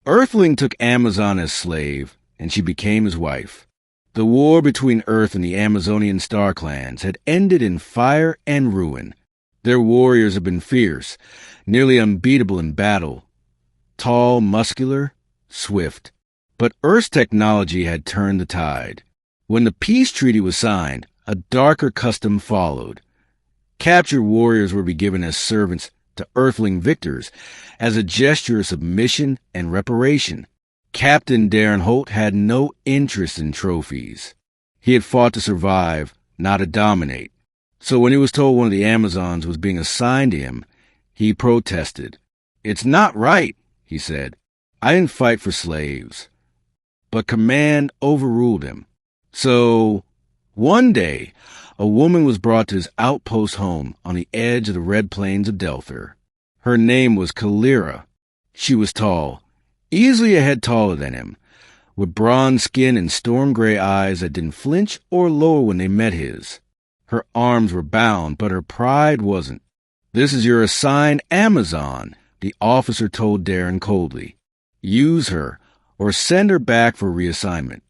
Earthling took Amazon as slave, and she became his wife. The war between Earth and the Amazonian star clans had ended in fire and ruin. Their warriors had been fierce, nearly unbeatable in battle. Tall, muscular, swift. But Earth's technology had turned the tide. When the peace treaty was signed, a darker custom followed. Captured warriors were be given as servants to Earthling victors as a gesture of submission and reparation. Captain Darren Holt had no interest in trophies. He had fought to survive, not to dominate. So when he was told one of the Amazons was being assigned to him, he protested. "It's not right," he said. "I didn't fight for slaves." But command overruled him. So one day, a woman was brought to his outpost home on the edge of the Red Plains of Delthar. Her name was Kalira. She was tall, easily a head taller than him, with bronze skin and storm-gray eyes that didn't flinch or lower when they met his. Her arms were bound, but her pride wasn't. "This is your assigned Amazon," the officer told Darren coldly. "Use her, or send her back for reassignment."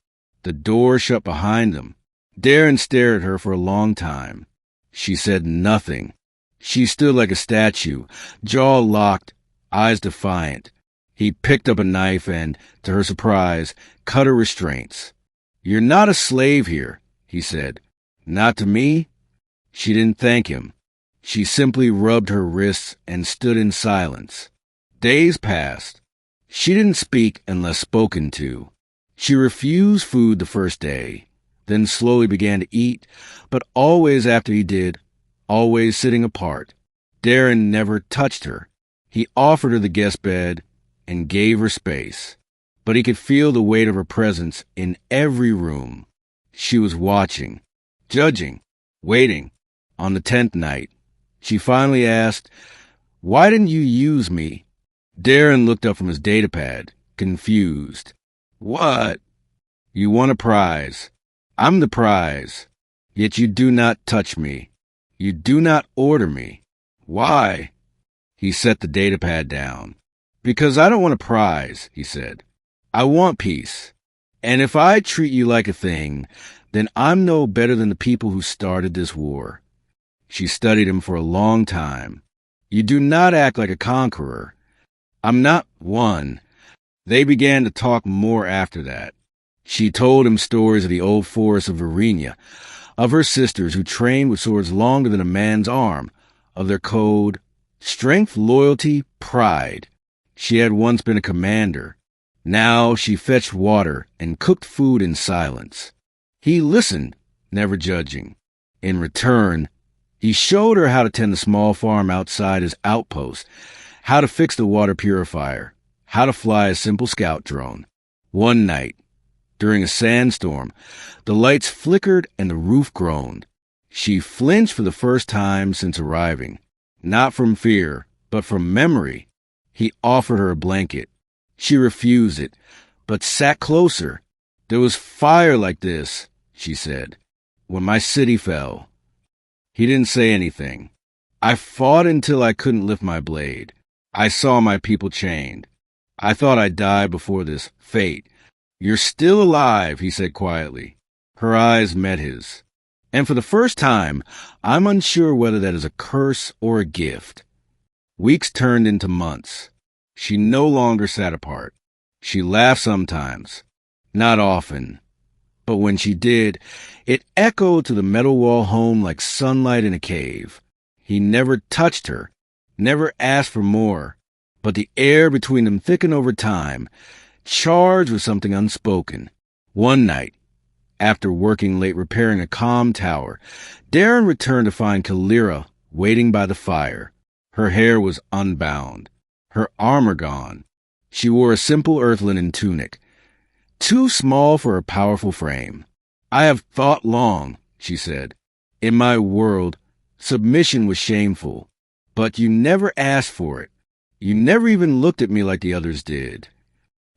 The door shut behind them. Darren stared at her for a long time. She said nothing. She stood like a statue, jaw locked, eyes defiant. He picked up a knife and, to her surprise, cut her restraints. "You're not a slave here," he said. "Not to me?" She didn't thank him. She simply rubbed her wrists and stood in silence. Days passed. She didn't speak unless spoken to. She refused food the first day, then slowly began to eat, but always after he did, always sitting apart. Darren never touched her. He offered her the guest bed and gave her space, but he could feel the weight of her presence in every room. She was watching, judging, waiting. On the 10th night, she finally asked, "Why didn't you use me?" Darren looked up from his datapad, confused. "What?" "You won a prize. I'm the prize. Yet you do not touch me. You do not order me. Why?" He set the datapad down. "Because I don't want a prize," he said. "I want peace. And if I treat you like a thing, then I'm no better than the people who started this war." She studied him for a long time. "You do not act like a conqueror." "I'm not one." They began to talk more after that. She told him stories of the old forests of Verenia, of her sisters who trained with swords longer than a man's arm, of their code, strength, loyalty, pride. She had once been a commander. Now she fetched water and cooked food in silence. He listened, never judging. In return, he showed her how to tend the small farm outside his outpost, how to fix the water purifier, how to fly a simple scout drone. One night, during a sandstorm, the lights flickered and the roof groaned. She flinched for the first time since arriving, not from fear, but from memory. He offered her a blanket. She refused it, but sat closer. "There was fire like this," she said, "when my city fell." He didn't say anything. "I fought until I couldn't lift my blade. I saw my people chained. I thought I'd die before this fate." "You're still alive," he said quietly. Her eyes met his. "And for the first time, I'm unsure whether that is a curse or a gift." Weeks turned into months. She no longer sat apart. She laughed sometimes, not often. But when she did, it echoed to the metal wall home like sunlight in a cave. He never touched her, never asked for more, but the air between them thickened over time, charged with something unspoken. One night, after working late repairing a comm tower, Darren returned to find Kalira waiting by the fire. Her hair was unbound, her armor gone. She wore a simple earth linen tunic, too small for her powerful frame. "I have thought long," she said. "In my world, submission was shameful, but you never asked for it. You never even looked at me like the others did."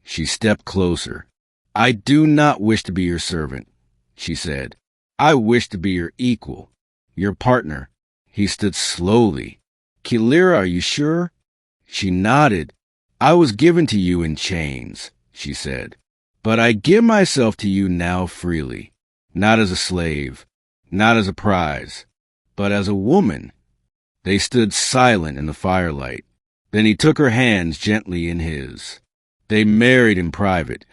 She stepped closer. "I do not wish to be your servant," she said. "I wish to be your equal, your partner." He stood slowly. "Kalira, are you sure?" She nodded. I was given to you in chains, she said, but I give myself to you now freely, not as a slave, not as a prize, but as a woman. They stood silent in the firelight. Then he took her hands gently in his. They married in private,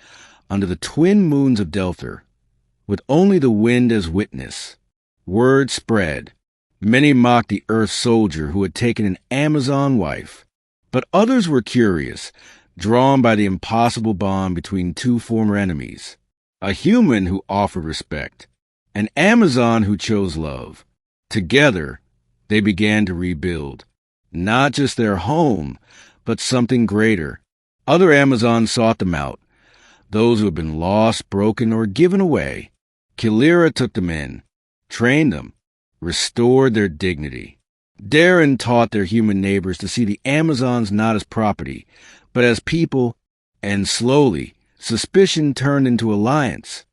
under the twin moons of Delta, with only the wind as witness. Word spread. Many mocked the Earth soldier who had taken an Amazon wife. But others were curious, drawn by the impossible bond between two former enemies. A human who offered respect, an Amazon who chose love. Together, they began to rebuild, not just their home, but something greater. Other Amazons sought them out, those who had been lost, broken, or given away. Killera took them in, trained them, restored their dignity. Darren taught their human neighbors to see the Amazons not as property, but as people, and slowly, suspicion turned into alliance,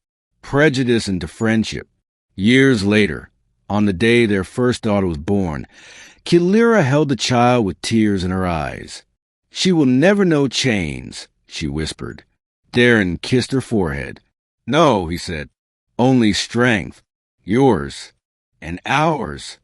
prejudice into friendship. Years later, on the day their first daughter was born, Killera held the child with tears in her eyes. "She will never know chains," she whispered. Darren kissed her forehead. "No," he said, "only strength. Yours and ours."